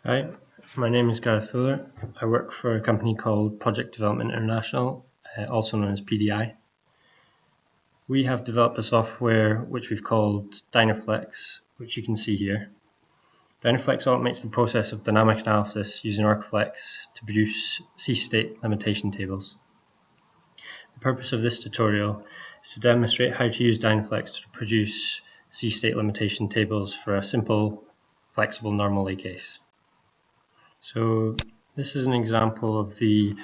Hi, my name is Gareth Fuller. I work for a company called Project Development International, also known as PDI. We have developed a software which we've called DynaFlex, which you can see here. DynaFlex automates the process of dynamic analysis using Orcaflex to produce sea state limitation tables. The purpose of this tutorial is to demonstrate how to use DynaFlex to produce sea state limitation tables for a simple, flexible normal lay case. So this is an example of the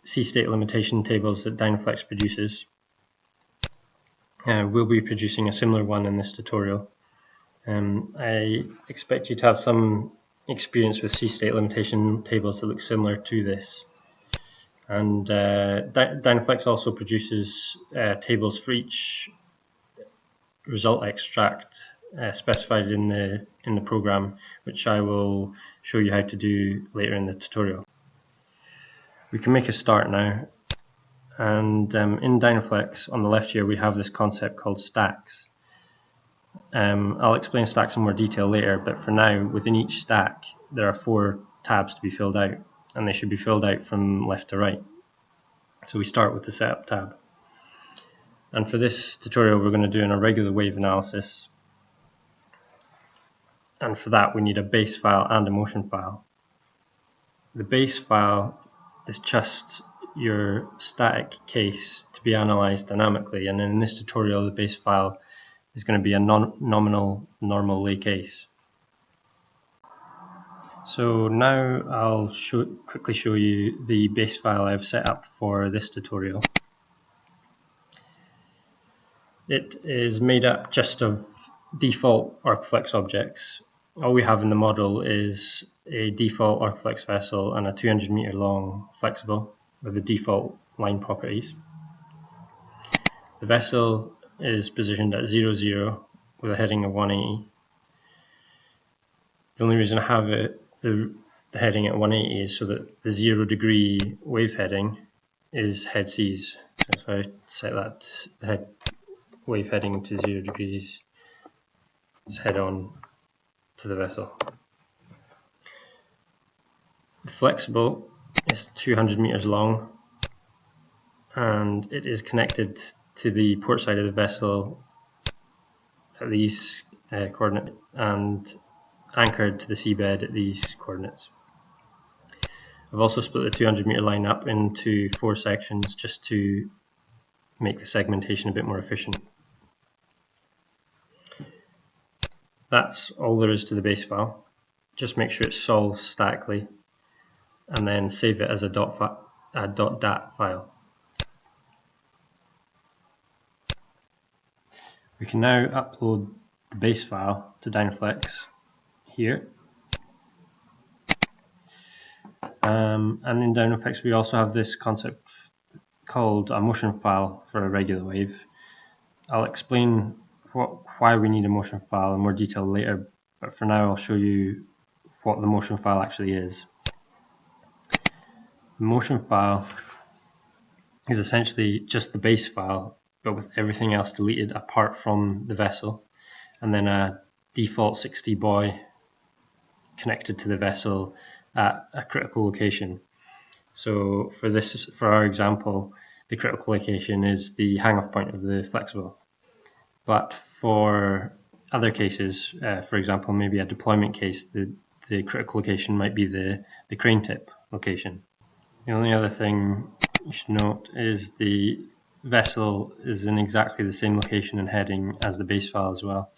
sea state limitation tables that DynaFlex produces. We'll be producing a similar one in this tutorial. I expect you to have some experience with sea state limitation tables that look similar to this. And DynaFlex also produces tables for each result extract specified in the program, which I will show you how to do later in the tutorial. We can make a start now, and in DynaFlex on the left here we have this concept called stacks. I'll explain stacks in more detail later, but for now within each stack there are 4 tabs to be filled out, and they should be filled out from left to right. So we start with the setup tab, and for this tutorial we're going to do an irregular wave analysis, and for that we need a base file and a motion file. The base file is just your static case to be analysed dynamically, and in this tutorial the base file is going to be a nominal normal lay case. So now I'll quickly show you the base file I've set up for this tutorial. It is made up just of default Orcaflex objects. All we have in the model is a default Orcaflex vessel and a 200 meter long flexible with the default line properties. The vessel is positioned at 0, 0 with a heading of 180. The only reason I have the heading at 180 is so that the 0 degree wave heading is head seas. So if I set that wave heading to 0 degrees, it's head on to the vessel. The flexible is 200 meters long, and it is connected to the port side of the vessel at these coordinates and anchored to the seabed at these coordinates. I've also split the 200 meter line up into 4 sections just to make the segmentation a bit more efficient. That's all there is to the base file. Just make sure it's solved statically and then save it as a .dat file. We can now upload the base file to DynaFlex here. And in DynaFlex we also have this concept called a motion file for a regular wave. I'll explain why we need a motion file in more detail later, but for now I'll show you what the motion file actually is. The motion file is essentially just the base file, but with everything else deleted apart from the vessel, and then a default 60 buoy connected to the vessel at a critical location. So for our example, the critical location is the hang-off point of the flexible. But for other cases, for example, maybe a deployment case, the critical location might be the crane tip location. The only other thing you should note is the vessel is in exactly the same location and heading as the base file as well,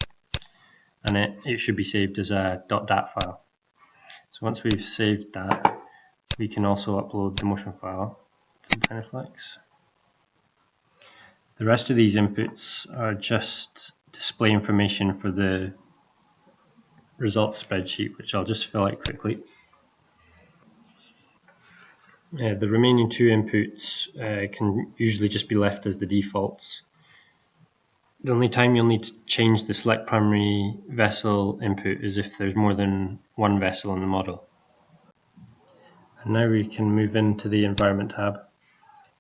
and it should be saved as a .dat file. So once we've saved that, we can also upload the motion file to DynaFlex. The rest of these inputs are just display information for the results spreadsheet, which I'll just fill out quickly. The remaining 2 inputs can usually just be left as the defaults. The only time you'll need to change the select primary vessel input is if there's more than one vessel in the model. And now we can move into the environment tab.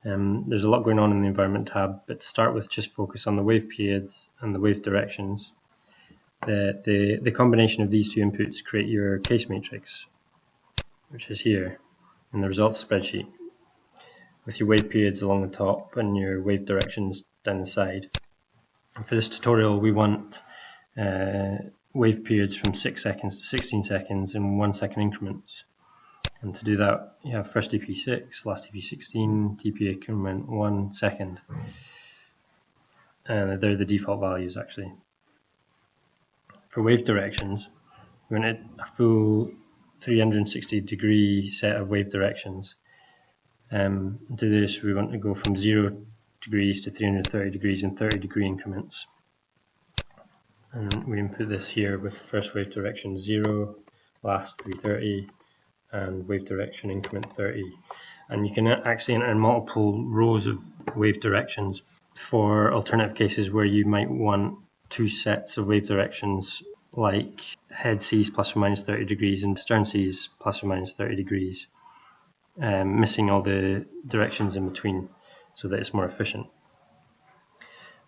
There's a lot going on in the environment tab, but to start with, just focus on the wave periods and the wave directions. The combination of these two inputs create your case matrix, which is here in the results spreadsheet, with your wave periods along the top and your wave directions down the side. And for this tutorial, we want wave periods from 6 seconds to 16 seconds in 1 second increments. And to do that, you have first TP 6, last TP 16, TP increment 1 second. And they're the default values actually. For wave directions, we want a full 360-degree set of wave directions. To do this, we want to go from 0 degrees to 330 degrees in 30-degree increments. And we input this here with first wave direction 0, last 330, and wave direction increment 30. And you can actually enter multiple rows of wave directions for alternative cases where you might want two sets of wave directions, like head seas plus or minus 30 degrees and stern seas plus or minus 30 degrees, missing all the directions in between so that it's more efficient.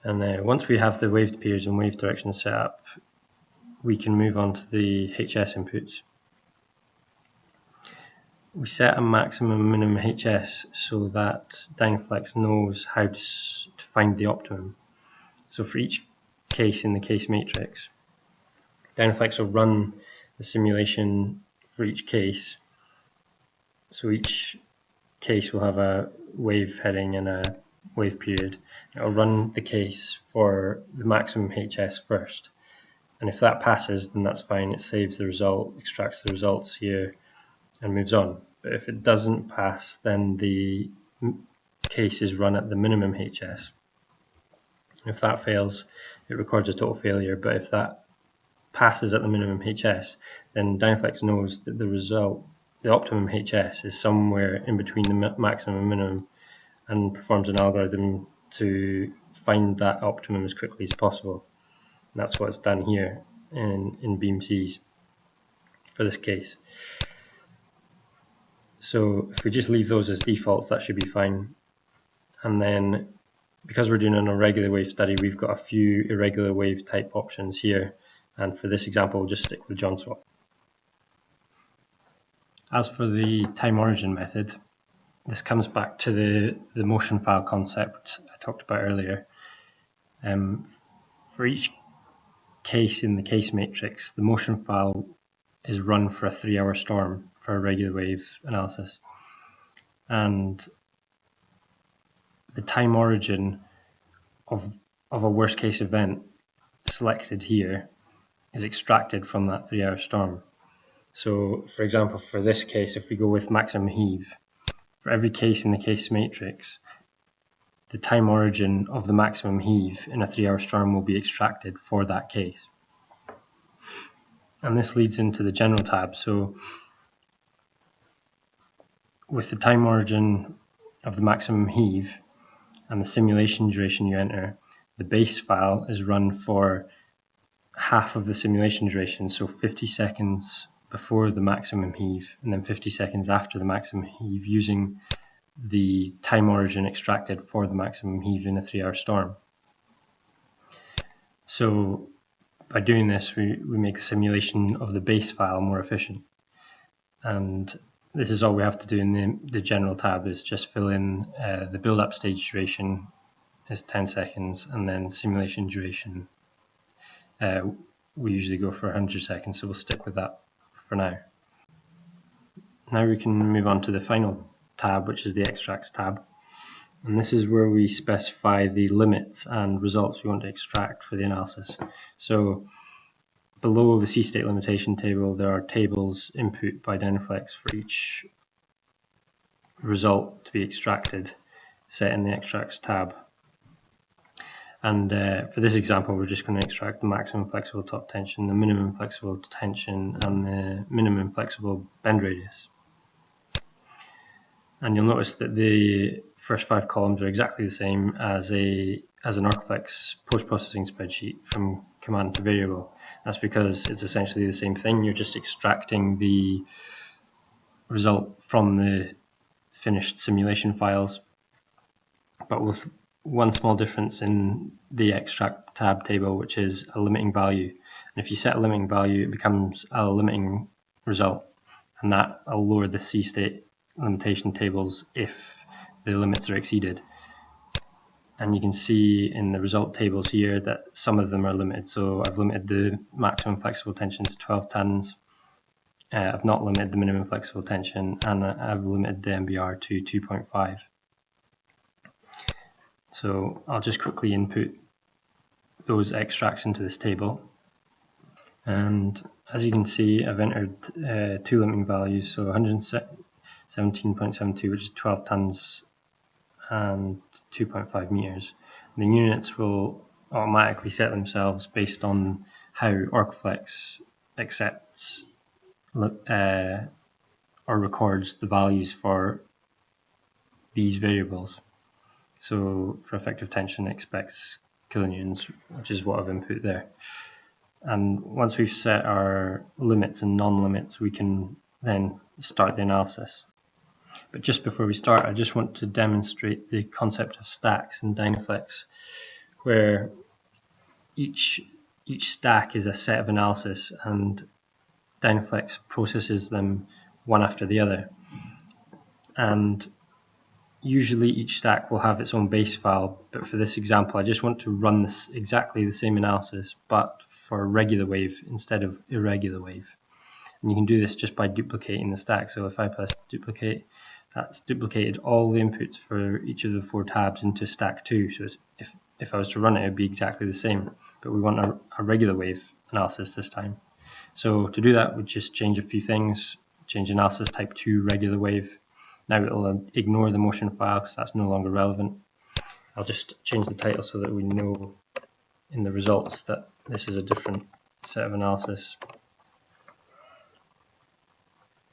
And once we have the wave periods and wave directions set up, we can move on to the HS inputs. We set a maximum and minimum HS so that DynaFlex knows how to find the optimum. So for each case in the case matrix, DynaFlex will run the simulation for each case. So each case will have a wave heading and a wave period. It will run the case for the maximum HS first. And if that passes, then that's fine. It saves the result, extracts the results here, and moves on. But if it doesn't pass, then the case is run at the minimum HS. If that fails, it records a total failure. But if that passes at the minimum HS, then DynaFlex knows that the optimum HS is somewhere in between the maximum and minimum, and performs an algorithm to find that optimum as quickly as possible. And that's what's done here in BeamSeas for this case. So if we just leave those as defaults, that should be fine. And then because we're doing an irregular wave study, we've got a few irregular wave type options here. And for this example, we'll just stick with John swap. As for the time origin method, this comes back to the motion file concept I talked about earlier. For each case in the case matrix, the motion file is run for a 3-hour storm for a regular wave analysis. And the time origin of a worst case event selected here is extracted from that 3-hour storm. So for example, for this case, if we go with maximum heave, for every case in the case matrix, the time origin of the maximum heave in a 3-hour storm will be extracted for that case. And this leads into the general tab. So with the time origin of the maximum heave and the simulation duration you enter, the base file is run for half of the simulation duration, so 50 seconds before the maximum heave and then 50 seconds after the maximum heave, using the time origin extracted for the maximum heave in a 3-hour storm. So by doing this, we make the simulation of the base file more efficient. And this is all we have to do in the general tab, is just fill in the build-up stage duration is 10 seconds, and then simulation duration, we usually go for 100 seconds, so we'll stick with that for now. Now we can move on to the final tab, which is the extracts tab. And this is where we specify the limits and results we want to extract for the analysis. So below the C-state limitation table, there are tables input by DynaFlex for each result to be extracted, set in the extracts tab. And for this example, we're just going to extract the maximum flexible top tension, the minimum flexible tension, and the minimum flexible bend radius. And you'll notice that the first 5 columns are exactly the same as an Orcaflex post-processing spreadsheet from command to variable. That's because it's essentially the same thing. You're just extracting the result from the finished simulation files, but with one small difference in the extract tab table, which is a limiting value. And if you set a limiting value, it becomes a limiting result, and that will lower the sea state limitation tables if the limits are exceeded. And you can see in the result tables here that some of them are limited. So I've limited the maximum flexible tension to 12 tons. I've not limited the minimum flexible tension, and I've limited the MBR to 2.5. So I'll just quickly input those extracts into this table. And as you can see, I've entered two limiting values, so 117.72, which is 12 tons and 2.5 meters. And the units will automatically set themselves based on how Orcaflex accepts or records the values for these variables. So for effective tension, it expects kilonewtons, which is what I've input there. And once we've set our limits and non-limits, we can then start the analysis. But just before we start, I just want to demonstrate the concept of stacks in DynaFlex, where each stack is a set of analysis, and DynaFlex processes them one after the other. And usually each stack will have its own base file, but for this example, I just want to run this exactly the same analysis, but for regular wave instead of irregular wave. And you can do this just by duplicating the stack. So if I press duplicate, that's duplicated all the inputs for each of the 4 tabs into stack 2. So if I was to run it, it would be exactly the same, but we want a regular wave analysis this time. So to do that, we just change a few things, change analysis type to regular wave. Now it will ignore the motion file because that's no longer relevant. I'll just change the title so that we know in the results that this is a different set of analysis.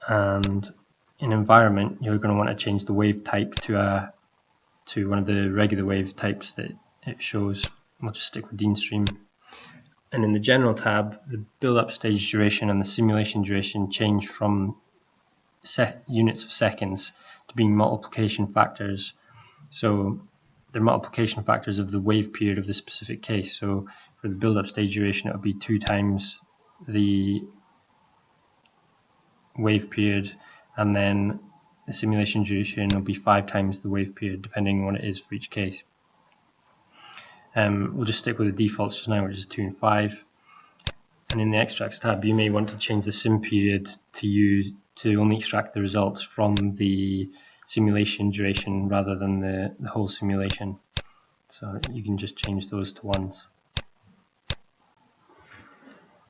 And in environment, you're going to want to change the wave type to one of the regular wave types that it shows. We'll just stick with Dean stream. And in the general tab, the build-up stage duration and the simulation duration change from units of seconds to being multiplication factors. So they're multiplication factors of the wave period of the specific case. So for the build-up stage duration, it will be 2 times the wave period, and then the simulation duration will be 5 times the wave period, depending on what it is for each case. We'll just stick with the defaults just now, which is 2 and 5. And in the extracts tab, you may want to change the sim period to only extract the results from the simulation duration rather than the whole simulation. So you can just change those to 1s.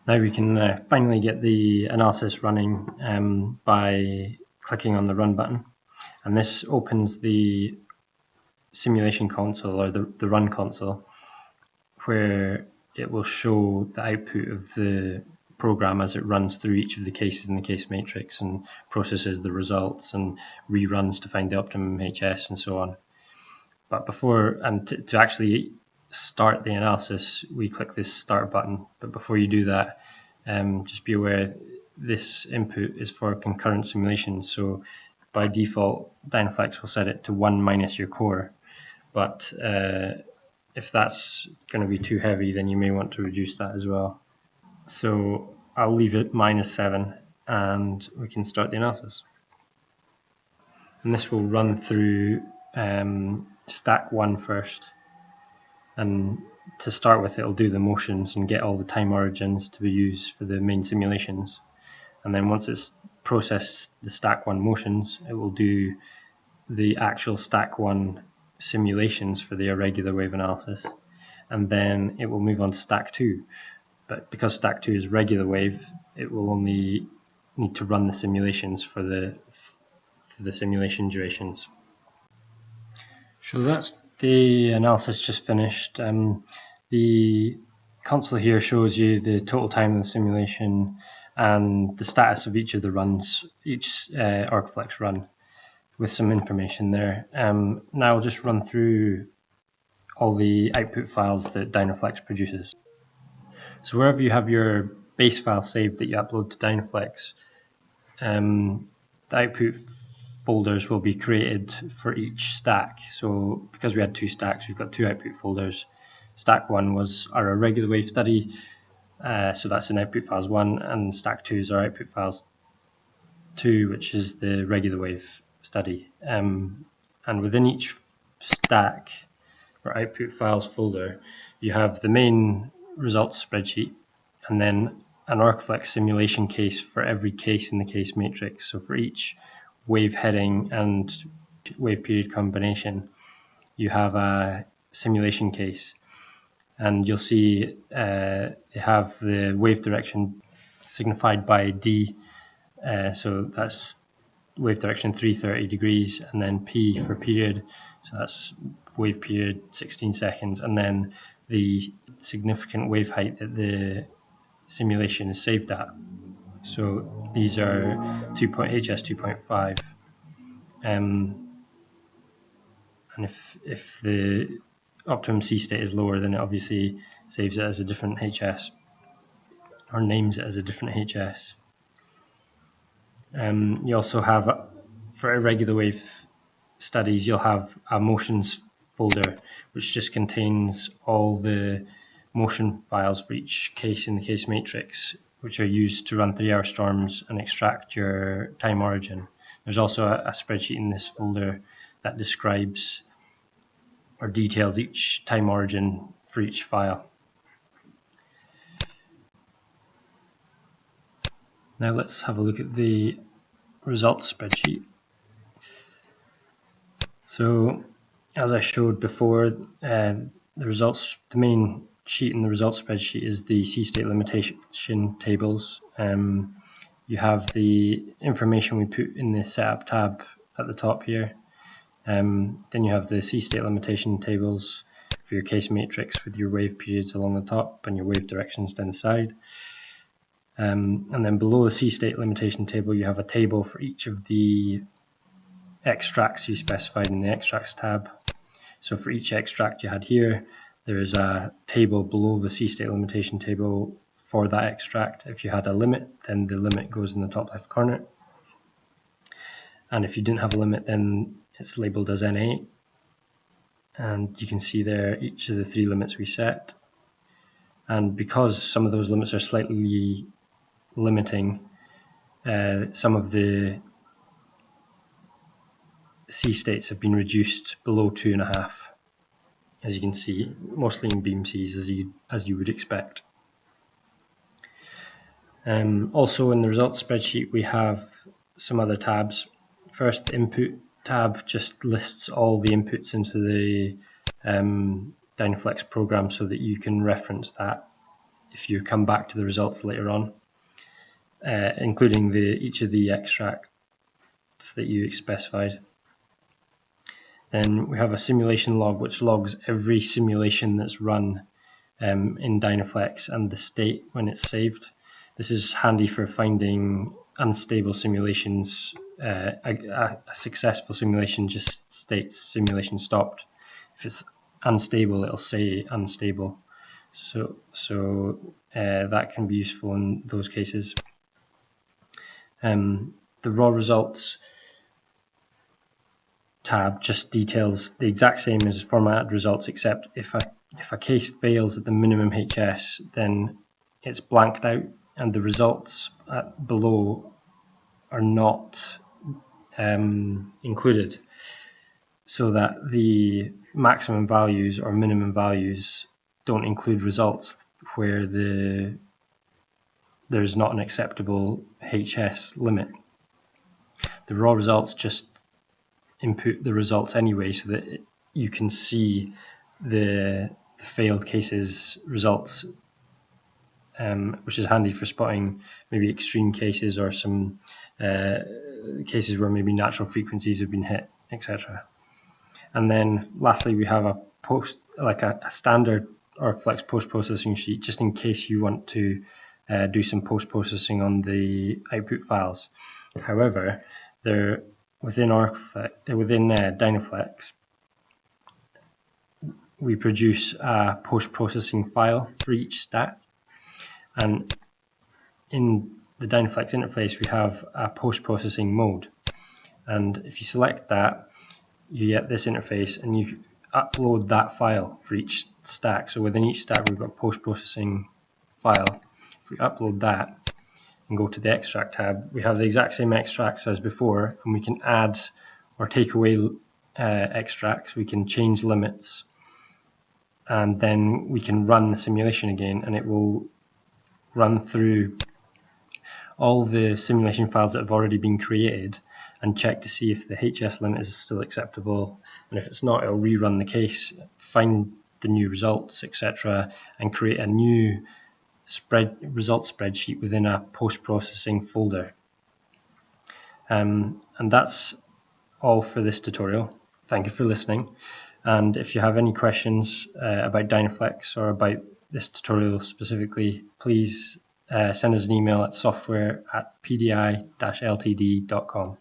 Now we can finally get the analysis running by clicking on the Run button. And this opens the simulation console, or the Run console, where it will show the output of the program as it runs through each of the cases in the case matrix and processes the results and reruns to find the optimum HS and so on. But to actually start the analysis, we click this Start button. But before you do that, just be aware this input is for concurrent simulations. So by default, DynaFlex will set it to 1 minus your core. But if that's going to be too heavy, then you may want to reduce that as well. So I'll leave it -7, and we can start the analysis. And this will run through stack 1 first. And to start with, it'll do the motions and get all the time origins to be used for the main simulations. And then once it's processed the stack 1 motions, it will do the actual stack 1 simulations for the irregular wave analysis, and then it will move on to stack 2. But because stack 2 is regular wave, it will only need to run the simulations for the simulation durations. So that's the analysis just finished. The console here shows you the total time of the simulation and the status of each of the runs, each Orcaflex run, with some information there. Now I'll just run through all the output files that DynaFlex produces. So wherever you have your base file saved that you upload to DynaFlex, the output folders will be created for each stack. So because we had 2 stacks, we've got 2 output folders. Stack 1 was our irregular wave study. So that's in output files 1, and stack 2 is our output files 2, which is the regular wave study. And within each stack or output files folder, you have the main results spreadsheet, and then an Orcaflex simulation case for every case in the case matrix. So for each wave heading and wave period combination, you have a simulation case, and you'll see they have the wave direction signified by D, so that's wave direction 330 degrees, and then P for period, so that's wave period 16 seconds, and then the significant wave height that the simulation is saved at. So these are HS 2.5, and if the optimum C state is lower, then it obviously saves it as a different HS or names it as a different HS. You also have, for irregular wave studies, you'll have a motions folder, which just contains all the motion files for each case in the case matrix, which are used to run 3-hour storms and extract your time origin. There's also a spreadsheet in this folder that describes or details each time origin for each file. Now let's have a look at the results spreadsheet. So as I showed before, the main sheet in the results spreadsheet is the C state limitation tables. You have the information we put in the setup tab at the top here. Then you have the C state limitation tables for your case matrix with your wave periods along the top and your wave directions down the side. And then below the C state limitation table, you have a table for each of the extracts you specified in the extracts tab. So for each extract you had here, there is a table below the C state limitation table for that extract. If you had a limit, then the limit goes in the top left corner. And if you didn't have a limit, then it's labeled as N8. And you can see there each of the 3 limits we set. And because some of those limits are slightly limiting, some of the C states have been reduced below 2.5, as you can see, mostly in beam Cs, as you would expect. Also in the results spreadsheet, we have some other tabs. First, the input tab just lists all the inputs into the DynaFlex program so that you can reference that if you come back to the results later on, including each of the extracts that you specified. Then we have a simulation log, which logs every simulation that's run in DynaFlex and the state when it's saved. This is handy for finding unstable simulations. A successful simulation just states simulation stopped. If it's unstable, it'll say unstable. So that can be useful in those cases. The raw results tab just details the exact same as formatted results, except if a case fails at the minimum HS, then it's blanked out, and the results below are not included, so that the maximum values or minimum values don't include results where there's not an acceptable HS limit. The raw results just input the results anyway, so that you can see the failed cases results, which is handy for spotting maybe extreme cases or some cases where maybe natural frequencies have been hit, etc. And then lastly, we have a standard Orcaflex post-processing sheet, just in case you want to do some post-processing on the output files. However, within DynaFlex, we produce a post-processing file for each stack, and in the DynaFlex interface we have a post-processing mode, and if you select that, you get this interface and you upload that file for each stack. So within each stack we've got a post-processing file, if we upload that and go to the extract tab, we have the exact same extracts as before, and we can add or take away extracts, we can change limits, and then we can run the simulation again, and it will run through all the simulation files that have already been created and check to see if the HS limit is still acceptable, and if it's not, it'll rerun the case, find the new results, etc., and create a new result spreadsheet within a post-processing folder. And that's all for this tutorial. Thank you for listening, and if you have any questions about DynaFlex or about this tutorial specifically, please send us an email at software@pdi-ltd.com.